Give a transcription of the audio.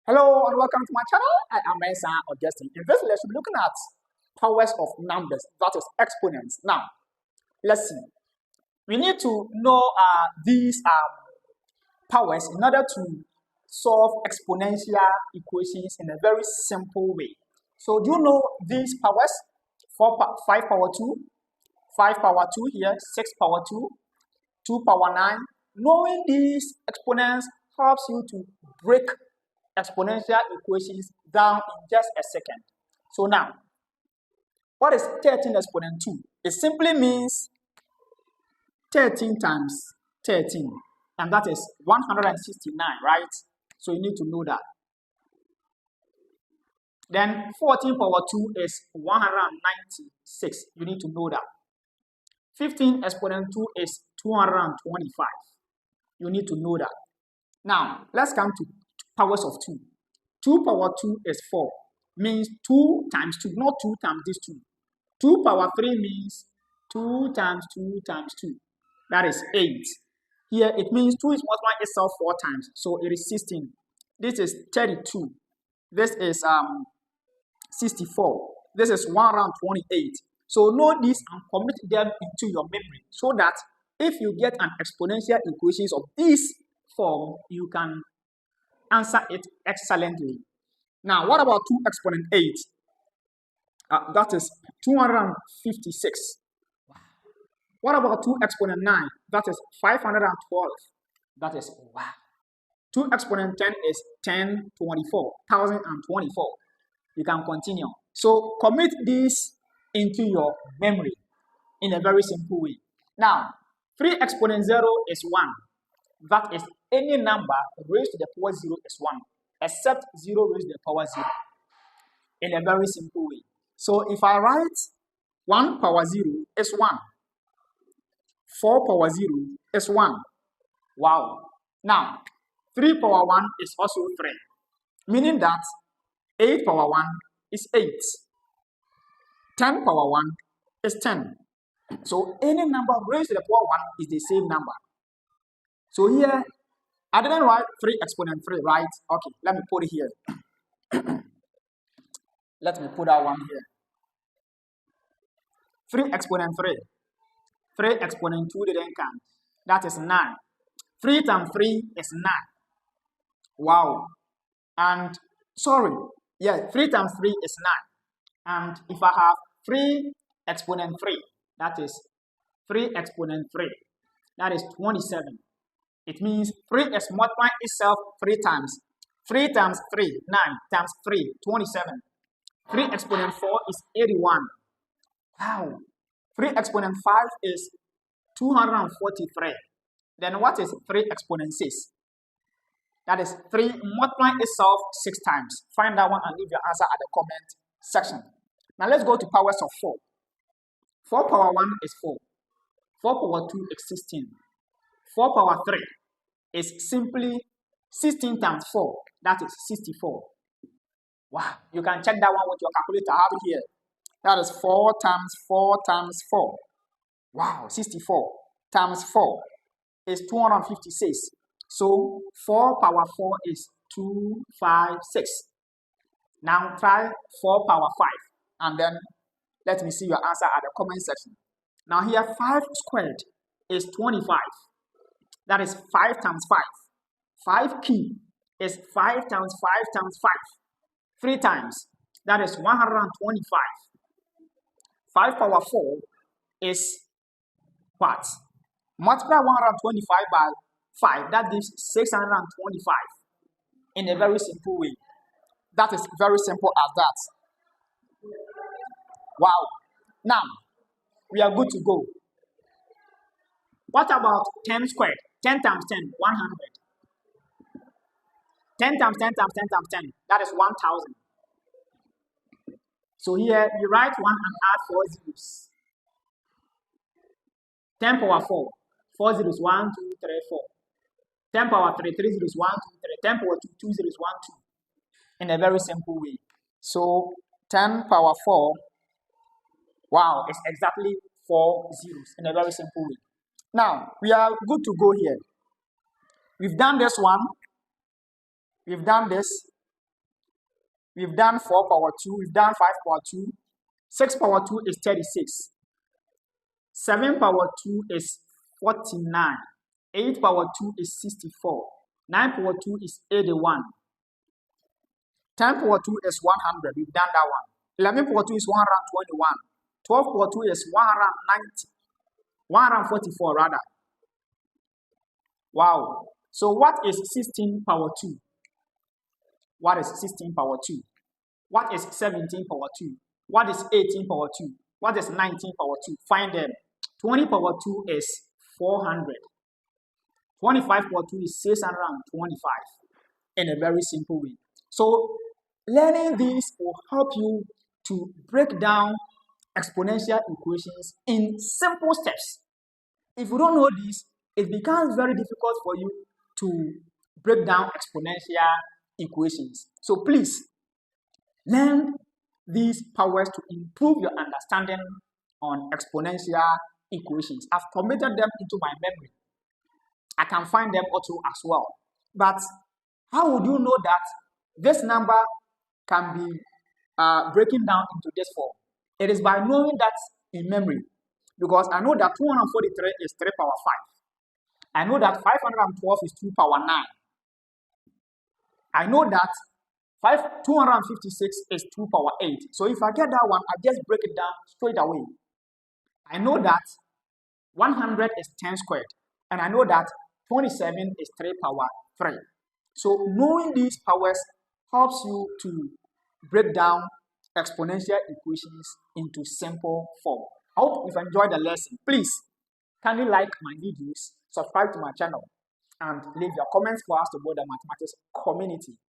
Hello and welcome to my channel. I am Mensa Augustine. In this lesson, we're looking at powers of numbers, that is exponents. Now, let's see. We need to know these powers in order to solve exponential equations in a very simple way. So, do you know these powers? 5 power 2, 5 power 2 here, 6 power 2, 2 power 9. Knowing these exponents helps you to break exponential equations down in just a second. So now, what is 13 exponent 2? It simply means 13 times 13, and that is 169, right? So you need to know that. Then 14 power 2 is 196. You need to know that. 15 exponent 2 is 225. You need to know that. Now, let's come to powers of 2. 2 power 2 is 4. Means 2 times 2, not 2 times this 2. 2 power 3 means 2 times 2 times 2. That is 8. Here it means 2 is multiplying itself 4 times. So it is 16. This is 32. This is 64. This is 128. So know this and commit them into your memory so that if you get an exponential equations of this form, you can answer it excellently. Now, what about 2 exponent 8? That is 256. What about 2 exponent 9? That is 512. That is wow. 2 exponent 10 is 1024, 1024. You can continue. So commit this into your memory in a very simple way. Now, 3 exponent 0 is 1. That is any number raised to the power 0 is 1, except 0 raised to the power 0 in a very simple way. So if I write 1 power 0 is 1, 4 power 0 is 1. Wow. Now, 3 power 1 is also 3, meaning that 8 power 1 is 8. 10 power 1 is 10. So any number raised to the power 1 is the same number. So here, I didn't write 3 exponent 3, right? Okay, let me put it here. Let me put that one here. 3 exponent 3. 3 exponent 2 didn't count. That is 9. 3 times 3 is 9. Wow. And, sorry, yeah, 3 times 3 is 9. And if I have 3 exponent 3, that is 3 exponent 3, that is 27. It means 3 is multiplying itself 3 times. 3 times 3, 9 times 3, 27. 3 exponent 4 is 81. Wow. 3 exponent 5 is 243. Then what is 3 exponent 6? That is 3 multiplying itself 6 times. Find that one and leave your answer at the comment section. Now let's go to powers of 4. 4 power 1 is 4. 4 power 2 is 16. 4 power 3 is simply 16 times 4. That is 64. Wow. You can check that one with your calculator. I have it here. That is 4 times 4 times 4. Wow. 64 times 4 is 256. So 4 power 4 is 256. Now try 4 power 5. And then let me see your answer at the comment section. Now here 5 squared is 25. That is 5 times 5. 5 key is 5 times 5 times 5. 3 times. That is 125. 5 power 4 is what? Multiply 125 by 5. That gives 625 in a very simple way. That is very simple as that. Wow. Now, we are good to go. What about 10 squared? 10 times 10, 100. 10 times 10 times 10 times 10, that is 1,000. So here, we write 1 and add 4 zeros. 10 power 4, 4 zeros, 1, 2, 3, 4. 10 power 3, 3 zeros, 1, 2, 3. 10 power 2, 2 zeros, 1, 2. In a very simple way. So 10 power 4, wow, it's exactly 4 zeros in a very simple way. Now, we are good to go here. We've done this one. We've done this. We've done 4 power 2. We've done 5 power 2. 6 power 2 is 36. 7 power 2 is 49. 8 power 2 is 64. 9 power 2 is 81. 10 power 2 is 100. We've done that one. 11 power 2 is 121. 12 power 2 is 190. 144 rather. Wow. So what is 16 power 2? What is 16 power 2? What is 17 power 2? What is 18 power 2? What is 19 power 2? Find them. 20 power 2 is 400. 25 power 2 is 625 in a very simple way. So learning this will help you to break down exponential equations in simple steps. If you don't know this, it becomes very difficult for you to break down exponential equations. So please learn these powers to improve your understanding on exponential equations. I've committed them into my memory. I can find them also as well. But how would you know that this number can be breaking down into this form? It is by knowing that in memory. Because I know that 243 is 3 power 5. I know that 512 is 2 power 9. I know that 256 is 2 power 8. So if I get that one, I just break it down straight away. I know that 100 is 10 squared. And I know that 27 is 3 power 3. So knowing these powers helps you to break down exponential equations into simple form. I hope you've enjoyed the lesson. Please, kindly like my videos, subscribe to my channel, and leave your comments for us to build the mathematics community.